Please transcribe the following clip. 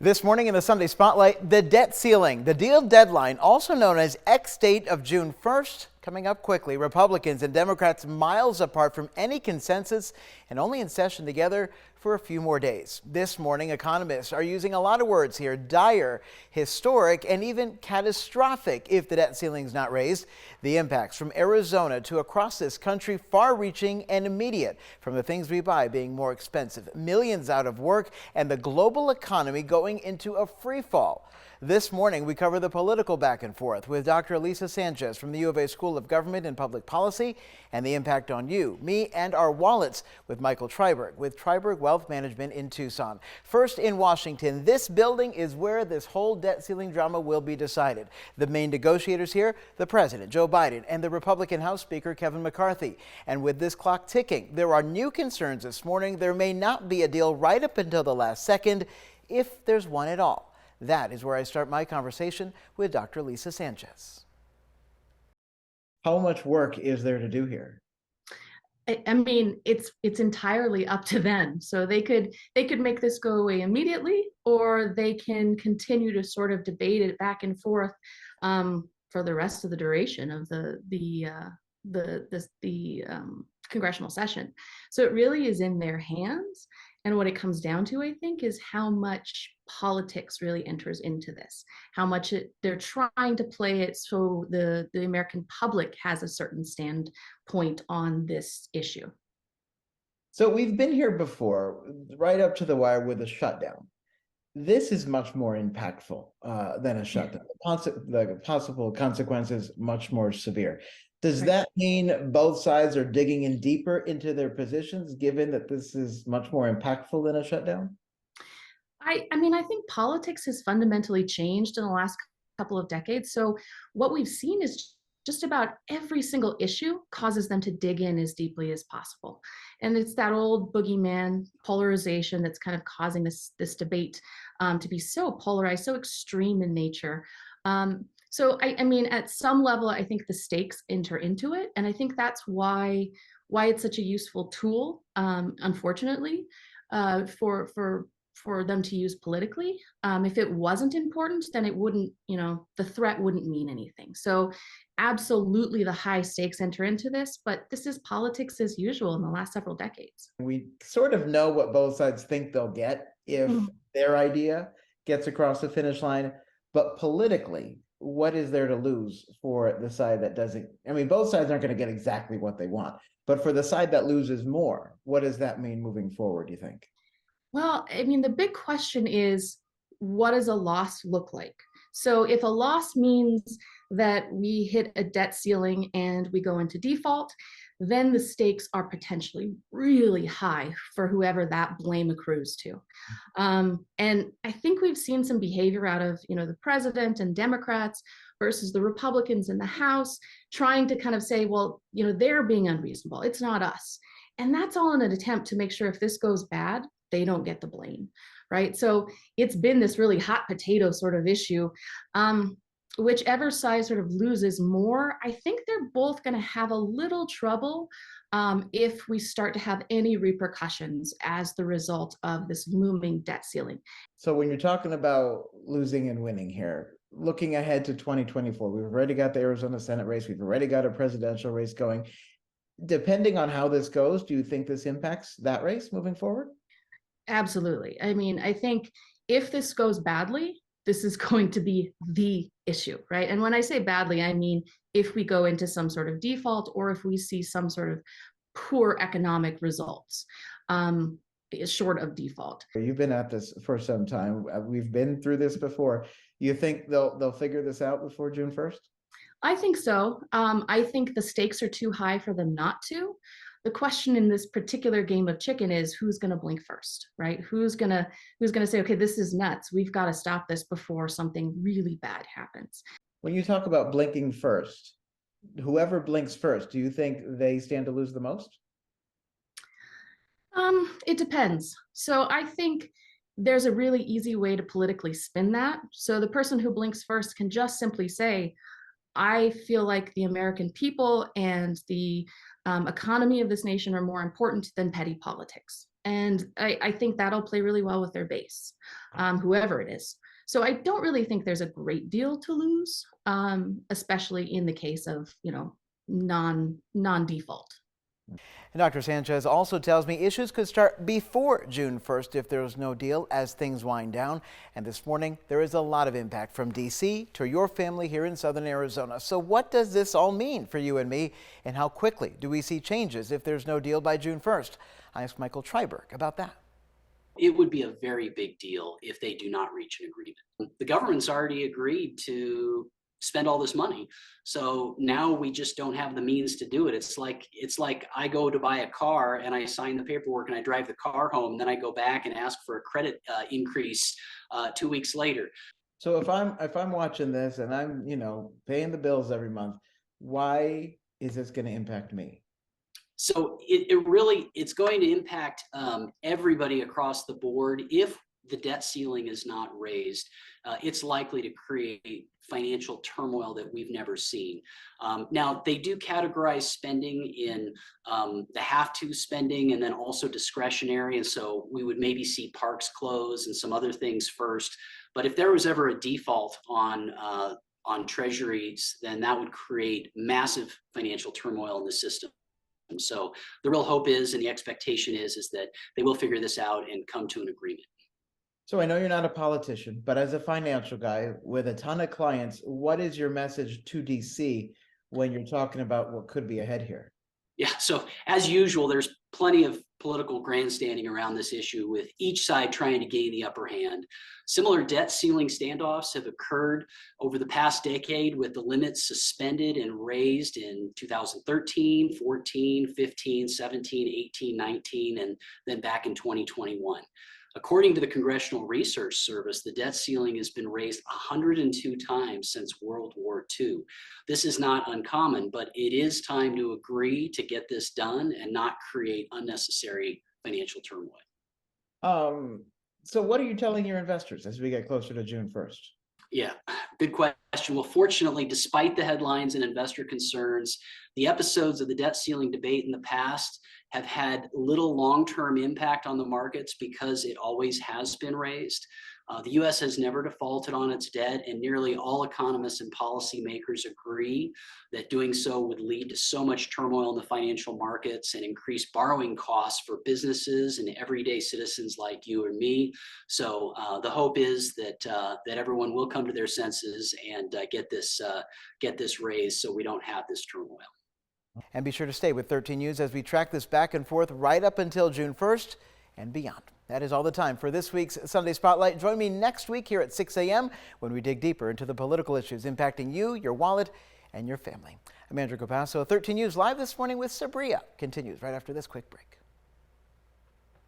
This morning in the Sunday Spotlight, the debt ceiling, the deal deadline, also known as X date of June 1st, coming up quickly. Republicans and Democrats miles apart from any consensus and only in session together for a few more days. This morning, economists are using a lot of words here: dire, historic, and even catastrophic if the debt ceiling is not raised. The impacts from Arizona to across this country far-reaching and immediate, from the things we buy being more expensive, millions out of work, and the global economy going into a free fall. This morning, we cover the political back and forth with Dr. Elisa Sanchez from the U of A School of Government and Public Policy and the impact on you, me, and our wallets with Michael Treiberg with Treiberg Wealth Management in Tucson. First in Washington, this building is where this whole debt ceiling drama will be decided. The main negotiators here, the President, Joe Biden, and the Republican House Speaker, Kevin McCarthy. And with this clock ticking, there are new concerns this morning. There may not be a deal right up until the last second, if there's one at all. That is where I start my conversation with Dr. Elisa Sanchez. How much work is there to do here? I mean, it's entirely up to them. So they could make this go away immediately, or they can continue to sort of debate it back and forth for the rest of the duration of the congressional session. So it really is in their hands. And what it comes down to, I think, is how much politics really enters into this, how much they're trying to play it so the American public has a certain standpoint on this issue. So we've been here before, right up to the wire with a shutdown. This is much more impactful than a shutdown. The possible consequences much more severe. Does that mean both sides are digging in deeper into their positions, given that this is much more impactful than a shutdown? I mean, I think politics has fundamentally changed in the last couple of decades. So what we've seen is just about every single issue causes them to dig in as deeply as possible. And it's that old boogeyman polarization that's kind of causing this debate to be so polarized, so extreme in nature. So I mean, at some level, I think the stakes enter into it. And I think that's why it's such a useful tool, unfortunately, for them to use politically. If it wasn't important, then it wouldn't, the threat wouldn't mean anything. So absolutely the high stakes enter into this, but this is politics as usual in the last several decades. We sort of know what both sides think they'll get if their idea gets across the finish line, but politically, what is there to lose for the side that doesn't? I mean, both sides aren't going to get exactly what they want, but for the side that loses more, what does that mean moving forward, do you think? Well, I mean, the big question is, what does a loss look like? So if a loss means that we hit a debt ceiling and we go into default, then the stakes are potentially really high for whoever that blame accrues to. And I think we've seen some behavior out of, the president and Democrats versus the Republicans in the House, trying to kind of say, well, they're being unreasonable. It's not us. And that's all in an attempt to make sure if this goes bad, they don't get the blame, right? So it's been this really hot potato sort of issue. Whichever side sort of loses more, I think they're both going to have a little trouble if we start to have any repercussions as the result of this looming debt ceiling. So when you're talking about losing and winning here, looking ahead to 2024, we've already got the Arizona Senate race. We've already got a presidential race going. Depending on how this goes, do you think this impacts that race moving forward? Absolutely. I mean, I think if this goes badly, this is going to be the issue, right? And when I say badly, I mean if we go into some sort of default or if we see some sort of poor economic results, short of default. You've been at this for some time. We've been through this before. You think they'll figure this out before June 1st? I think so. I think the stakes are too high for them not to. The question in this particular game of chicken is who's going to blink first, right? Who's going to say, okay, this is nuts. We've got to stop this before something really bad happens. When you talk about blinking first, whoever blinks first, do you think they stand to lose the most? It depends. So I think there's a really easy way to politically spin that. So the person who blinks first can just simply say, I feel like the American people and the economy of this nation are more important than petty politics, And I think that'll play really well with their base, whoever it is. So I don't really think there's a great deal to lose, especially in the case of, non-default. And Dr. Sanchez also tells me issues could start before June 1st if there's no deal as things wind down. And this morning, there is a lot of impact from D.C. to your family here in southern Arizona. So what does this all mean for you and me? And how quickly do we see changes if there's no deal by June 1st? I asked Michael Triberg about that. It would be a very big deal if they do not reach an agreement. The government's already agreed to spend all this money. So now we just don't have the means to do it. It's like I go to buy a car and I sign the paperwork and I drive the car home, and then I go back and ask for a credit increase 2 weeks later. So if I'm watching this and I'm, paying the bills every month, why is this going to impact me? So it's going to impact everybody across the board. If the debt ceiling is not raised, it's likely to create financial turmoil that we've never seen. Now, they do categorize spending in the have-to spending and then also discretionary. And so we would maybe see parks close and some other things first. But if there was ever a default on treasuries, then that would create massive financial turmoil in the system. And so the real hope is, and the expectation is that they will figure this out and come to an agreement. So I know you're not a politician, but as a financial guy with a ton of clients, what is your message to DC when you're talking about what could be ahead here? Yeah, so as usual, there's plenty of political grandstanding around this issue, with each side trying to gain the upper hand. Similar debt ceiling standoffs have occurred over the past decade, with the limits suspended and raised in 2013, 14, 15, 17, 18, 19, and then back in 2021. According to the Congressional Research Service, the debt ceiling has been raised 102 times since World War II. This is not uncommon, but it is time to agree to get this done and not create unnecessary financial turmoil. So what are you telling your investors as we get closer to June 1st? Yeah, good question. Well, fortunately, despite the headlines and investor concerns, the episodes of the debt ceiling debate in the past have had little long-term impact on the markets because it always has been raised. The U.S. has never defaulted on its debt, and nearly all economists and policymakers agree that doing so would lead to so much turmoil in the financial markets and increased borrowing costs for businesses and everyday citizens like you and me. So the hope is that everyone will come to their senses and get this raised, so we don't have this turmoil. And be sure to stay with 13 News as we track this back and forth right up until June 1st and beyond. That is all the time for this week's Sunday Spotlight. Join me next week here at 6 a.m. when we dig deeper into the political issues impacting you, your wallet, and your family. I'm Andrew Capasso. 13 News Live this morning with Sabria continues right after this quick break.